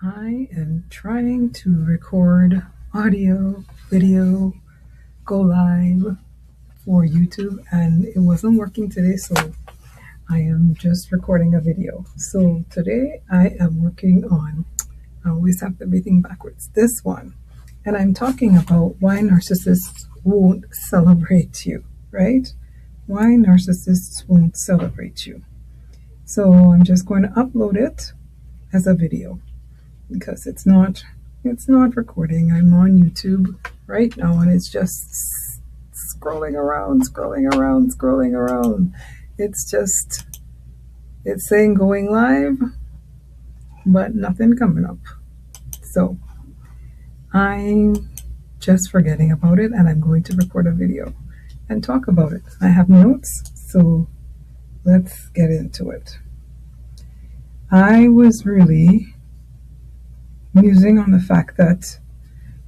I am trying to record audio, video, go live for YouTube, and it wasn't working today, so I am just recording a video. So today I am working on, I always have everything backwards, this one. And I'm talking about why narcissists won't celebrate you, right? Why narcissists won't celebrate you. So I'm just going to upload it as a video, because it's not recording. I'm on YouTube right now and it's just scrolling around. It's saying going live, but nothing coming up. So I'm just forgetting about it, and I'm going to record a video and talk about it. I have notes, so let's get into it. I was really musing on the fact that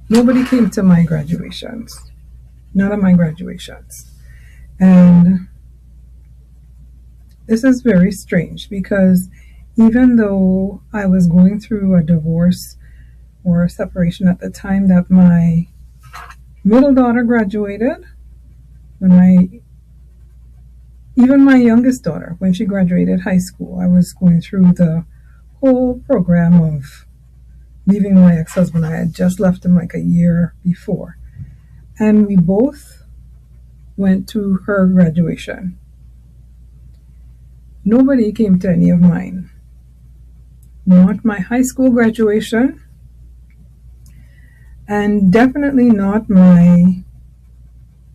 nobody came to my graduations, none of my graduations. And this is very strange, because even though I was going through a divorce or a separation at the time that my middle daughter graduated, even my youngest daughter, when she graduated high school, I was going through the whole program of leaving my ex-husband. I had just left him like a year before. And we both went to her graduation. Nobody came to any of mine. Not my high school graduation, and definitely not my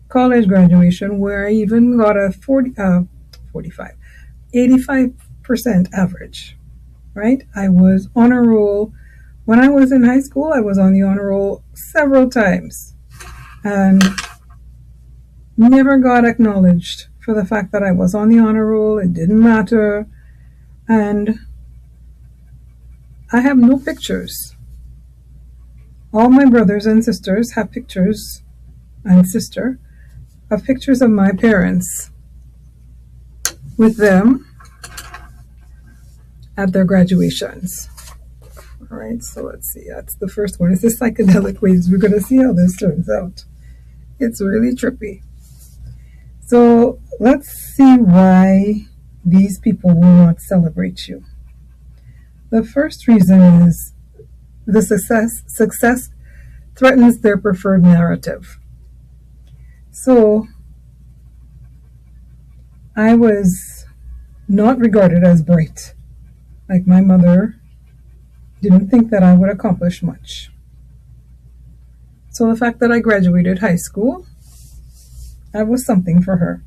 college graduation, where I even got a 85% average, right? I was on a roll. When I was in high school, I was on the honor roll several times and never got acknowledged for the fact that I was on the honor roll. It didn't matter. And I have no pictures. All my brothers and sisters have pictures, and sister, of pictures of my parents with them at their graduations. All right, so let's see. That's the first one. It's the psychedelic waves. We're going to see how this turns out. It's really trippy. So let's see why these people will not celebrate you. The first reason is the success threatens their preferred narrative. So I was not regarded as bright. Like, my mother didn't think that I would accomplish much. So the fact that I graduated high school, that was something for her.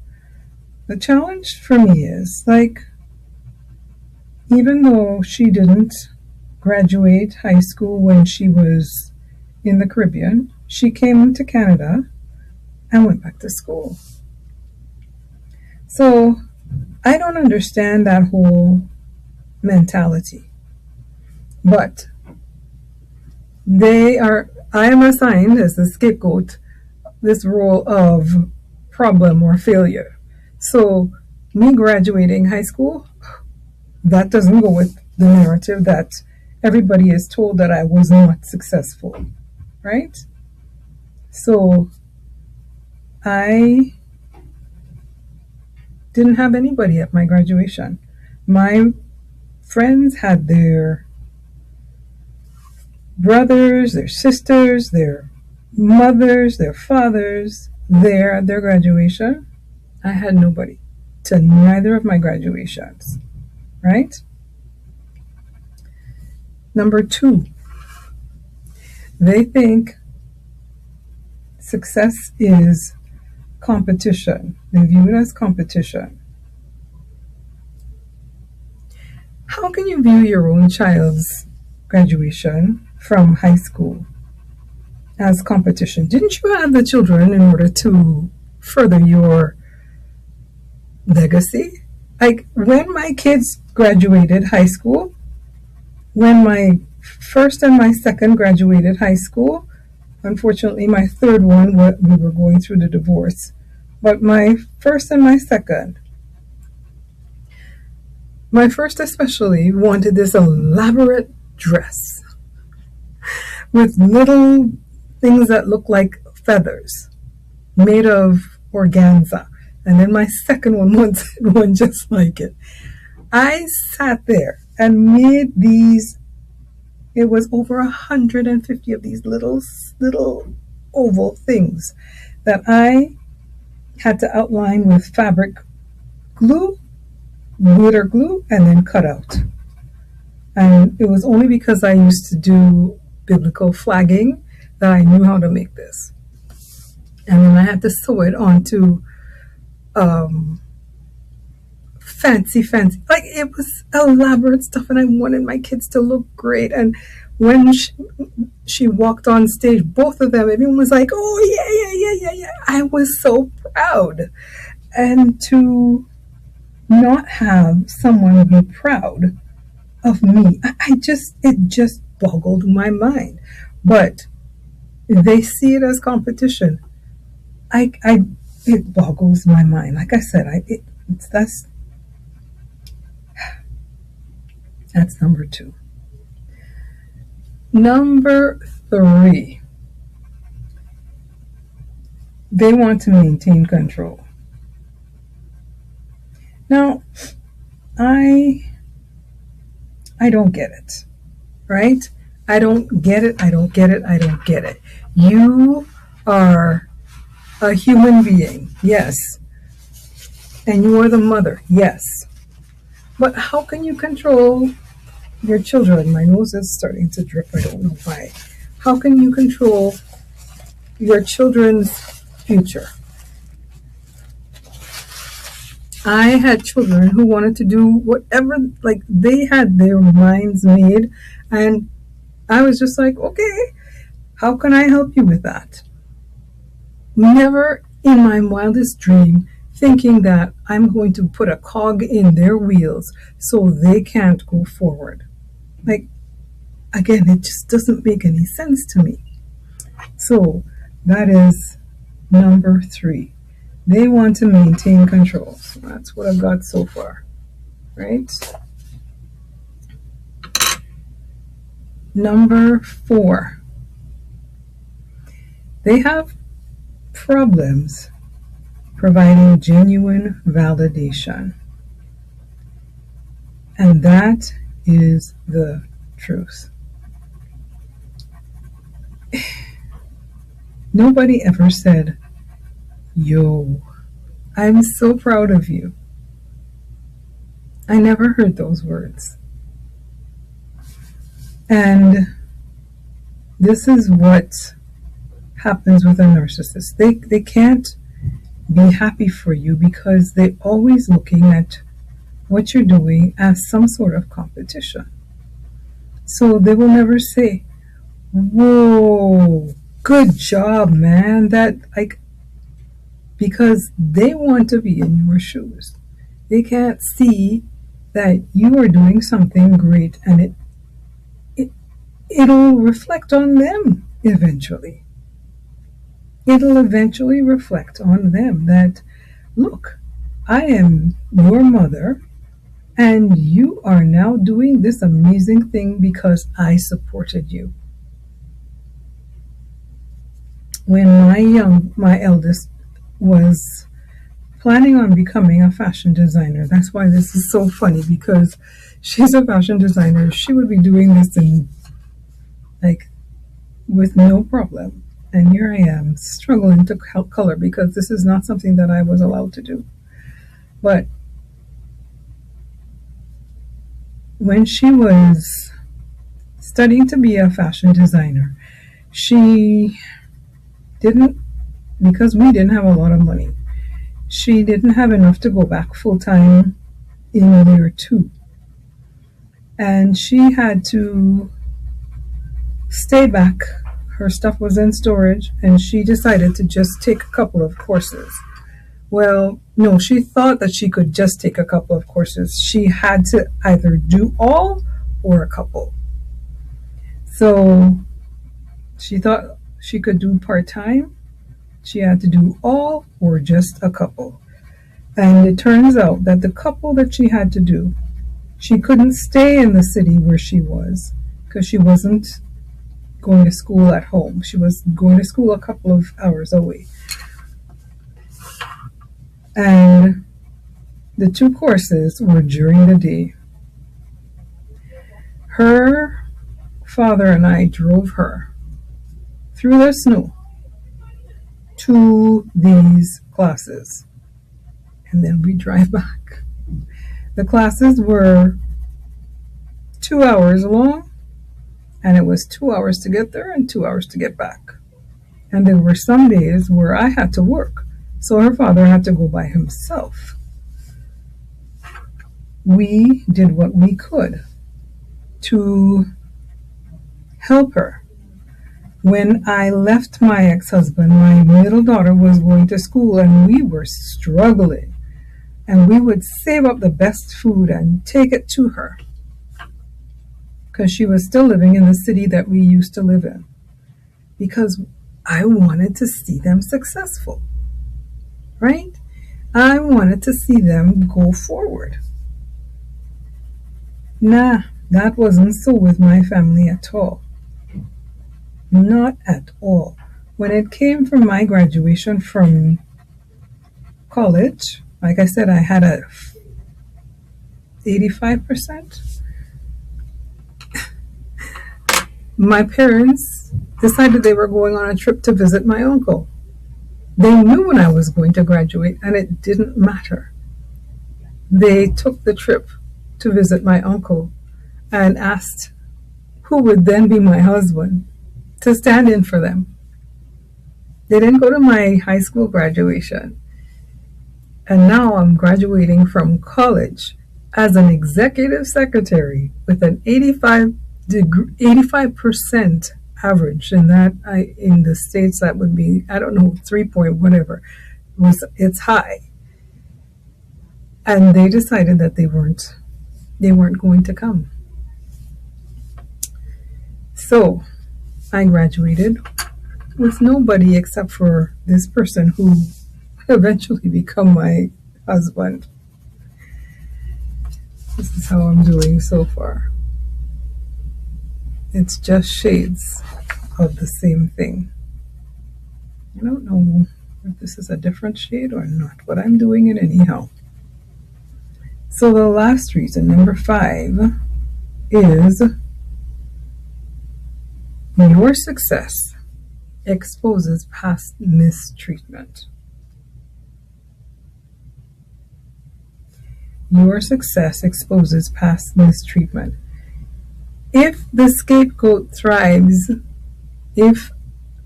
The challenge for me is, like, even though she didn't graduate high school when she was in the Caribbean, she came to Canada and went back to school. So I don't understand that whole mentality. But I am assigned as the scapegoat this role of problem or failure. So me graduating high school, that doesn't go with the narrative that everybody is told that I was not successful, right? So I didn't have anybody at my graduation. My friends had their brothers, their sisters, their mothers, their fathers there at their graduation. I had nobody to neither of my graduations, right? Number two, they think success is competition. They view it as competition. How can you view your own child's graduation from high school as competition? Didn't you have the children in order to further your legacy? Like, when my kids graduated high school, when my first and my second graduated high school, unfortunately my third one, we were going through the divorce, but my first and my second, my first especially wanted this elaborate dress. with little things that look like feathers made of organza. And then my second one wanted one just like it. I sat there and made these. It was over 150 of these little oval things that I had to outline with fabric glue, glitter glue, and then cut out. And it was only because I used to do biblical flagging that I knew how to make this. And then I had to sew it onto fancy, like it was elaborate stuff, and I wanted my kids to look great. And when she walked on stage, both of them, everyone was like, oh yeah. I was so proud. And to not have someone be proud of me, it just boggled my mind. But they see it as competition. It boggles my mind. Like I said, that's number 2. Number 3, they want to maintain control. Now, I don't get it, right? I don't get it. You are a human being, yes. And you are the mother, yes. But how can you control your children? My nose is starting to drip, I don't know why. How can you control your children's future? I had children who wanted to do whatever, like they had their minds made, and I was just like, okay, how can I help you with that? Never in my wildest dream thinking that I'm going to put a cog in their wheels so they can't go forward. Like, again, it just doesn't make any sense to me. So that is number 3. They want to maintain control. So that's what I've got so far, right? Number 4. They have problems providing genuine validation. And that is the truth. Nobody ever said, yo, I'm so proud of you. I never heard those words. And this is what happens with a narcissist. They can't be happy for you because they're always looking at what you're doing as some sort of competition. So they will never say, whoa, good job, man. Because they want to be in your shoes. They can't see that you are doing something great, and it'll reflect on them eventually. It'll eventually reflect on them that, look, I am your mother, and you are now doing this amazing thing because I supported you. When my eldest was planning on becoming a fashion designer, that's why this is so funny, because she's a fashion designer. She would be doing this with no problem. And here I am struggling to color because this is not something that I was allowed to do. But when she was studying to be a fashion designer, she didn't, because we didn't have a lot of money, she didn't have enough to go back full-time in year 2. And she had to stay back. Her stuff was in storage, and she decided to just take a couple of courses. Well, no, she thought that she could just take a couple of courses. She had to either do all or a couple. So she thought she could do part-time. She had to do all or just a couple. And it turns out that the couple that she had to do, she couldn't stay in the city where she was because she wasn't going to school at home. She was going to school a couple of hours away. And the two courses were during the day. Her father and I drove her through the snow to these classes. And then we drive back. The classes were 2 hours long, and it was 2 hours to get there and 2 hours to get back. And there were some days where I had to work, so her father had to go by himself. We did what we could to help her. When I left my ex-husband, my middle daughter was going to school and we were struggling. And we would save up the best food and take it to her, because she was still living in the city that we used to live in. Because I wanted to see them successful, right? I wanted to see them go forward. Nah, that wasn't so with my family at all. Not at all. When it came from my graduation from college, like I said, I had a 85%. My parents decided they were going on a trip to visit my uncle. They knew when I was going to graduate, and it didn't matter. They took the trip to visit my uncle and asked who would then be my husband to stand in for them. They didn't go to my high school graduation. And now I'm graduating from college as an executive secretary with an 85% average. And that in the States, that would be, I don't know, 3 point whatever. It's high. And they decided that they weren't going to come. So I graduated with nobody except for this person who eventually become my husband. This is how I'm doing so far. It's just shades of the same thing. I don't know if this is a different shade or not, but I'm doing it anyhow. So the last reason, number 5, is your success exposes past mistreatment. Your success exposes past mistreatment. If the scapegoat thrives, if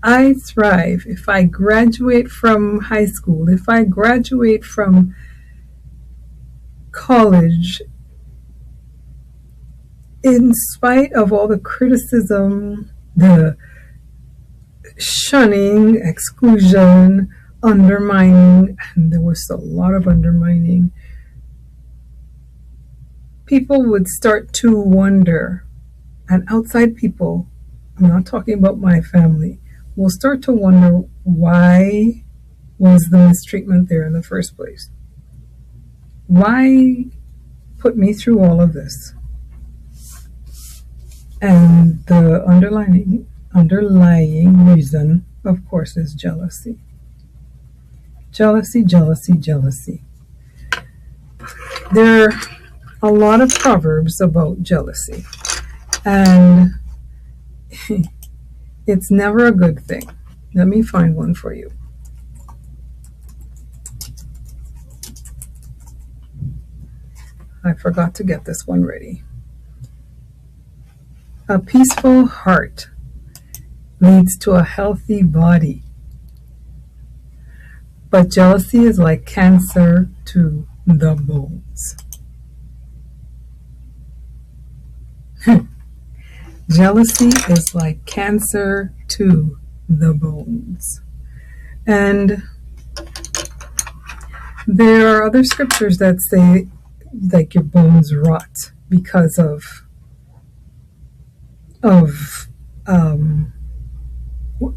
I thrive, if I graduate from high school, if I graduate from college, in spite of all the criticism, the shunning, exclusion, undermining, and there was a lot of undermining, people would start to wonder, and outside people, I'm not talking about my family, will start to wonder, why was the mistreatment there in the first place? Why put me through all of this? And the underlying reason, of course, is jealousy. Jealousy, jealousy, jealousy. There are a lot of proverbs about jealousy, and it's never a good thing. Let me find one for you. I forgot to get this one ready. A peaceful heart leads to a healthy body, but jealousy is like cancer to the bones. Jealousy is like cancer to the bones. And there are other scriptures that say, like, your bones rot because of a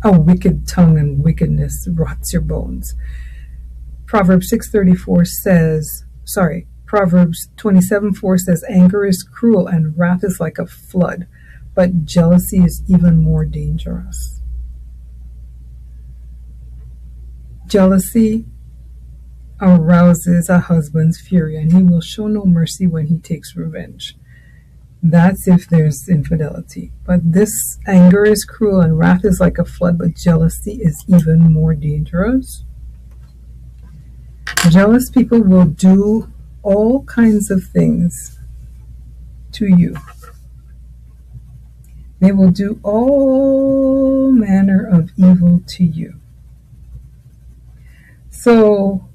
wicked tongue, and wickedness rots your bones. Proverbs 27:4 says, anger is cruel and wrath is like a flood, but jealousy is even more dangerous. Jealousy arouses a husband's fury, and he will show no mercy when he takes revenge. That's if there's infidelity. But this anger is cruel and wrath is like a flood, but jealousy is even more dangerous. Jealous people will do all kinds of things to you. They will do all manner of evil to you. So,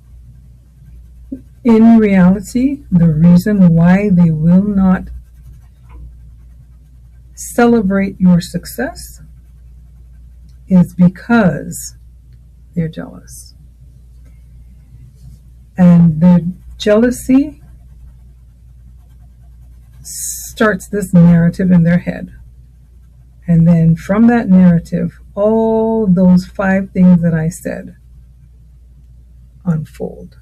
in reality, the reason why they will not celebrate your success is because they're jealous. And the jealousy starts this narrative in their head. And then from that narrative, all those 5 things that I said unfold.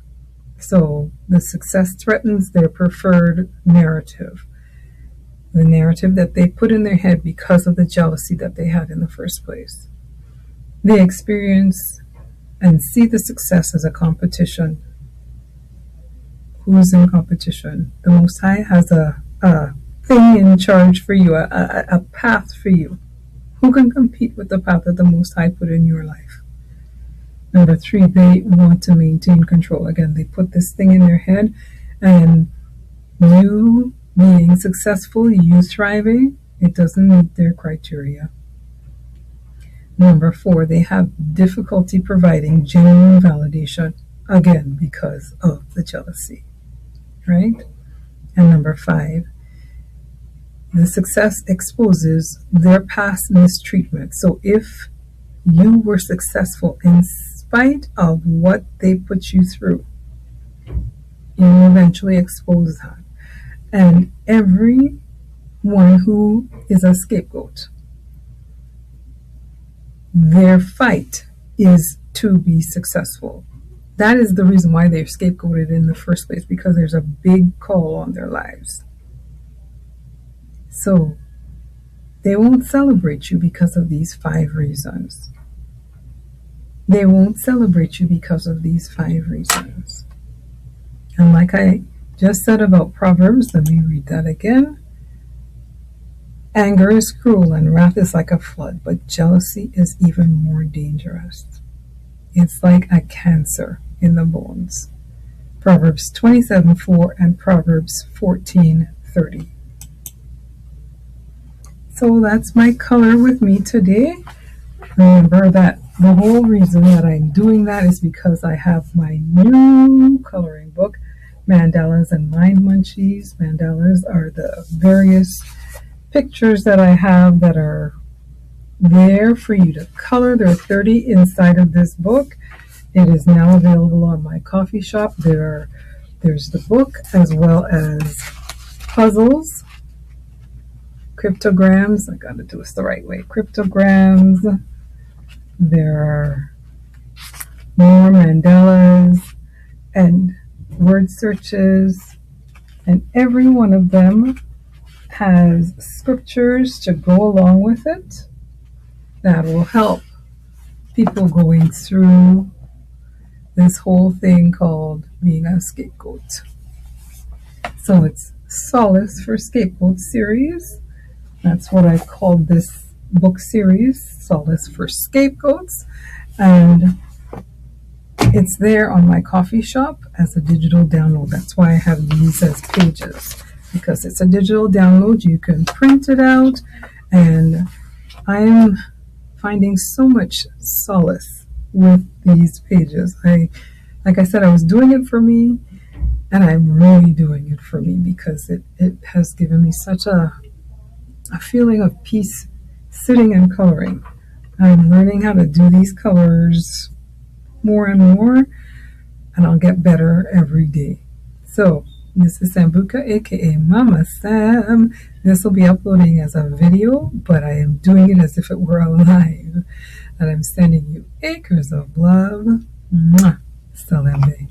So the success threatens their preferred narrative. The narrative that they put in their head because of the jealousy that they had in the first place. They experience and see the success as a competition. Who's in competition? The Most High has a thing in charge for you, a path for you. Who can compete with the path that the Most High put in your life? Number 3, they want to maintain control. Again, they put this thing in their head, and you being successful, you thriving, it doesn't meet their criteria. Number 4, they have difficulty providing genuine validation, again, because of the jealousy, right? And number 5, the success exposes their past mistreatment. So if you were successful in spite of what they put you through, you will eventually expose that. And everyone who is a scapegoat, their fight is to be successful. That is the reason why they're scapegoated in the first place, because there's a big call on their lives. So they won't celebrate you because of these 5 reasons. They won't celebrate you because of these 5 reasons. And like I just said about Proverbs, let me read that again. Anger is cruel and wrath is like a flood, but jealousy is even more dangerous. It's like a cancer in the bones. Proverbs 27:4 and Proverbs 14:30. So that's my color with me today. Remember that the whole reason that I'm doing that is because I have my new coloring book, Mandalas and Mind Munchies. Mandalas are the various pictures that I have that are there for you to color. There are 30 inside of this book. It is now available on my coffee shop. There's the book as well as puzzles, cryptograms. I got to do this the right way. Cryptograms. There are more mandalas and word searches, and every one of them has scriptures to go along with it that will help people going through this whole thing called being a scapegoat. So it's Solace for Scapegoat series. That's what I called this book series, Solace for Scapegoats. And it's there on my coffee shop as a digital download. That's why I have these as pages, because it's a digital download. You can print it out, and I am finding so much solace with these pages. Like I said, I was doing it for me, and I'm really doing it for me because it has given me such a feeling of peace sitting and coloring. I'm learning how to do these colors more and more, and I'll get better every day. So this is Sambuka, aka Mama Sam. This will be uploading as a video, but I am doing it as if it were alive. And I'm sending you acres of love. Mwah. Salambe.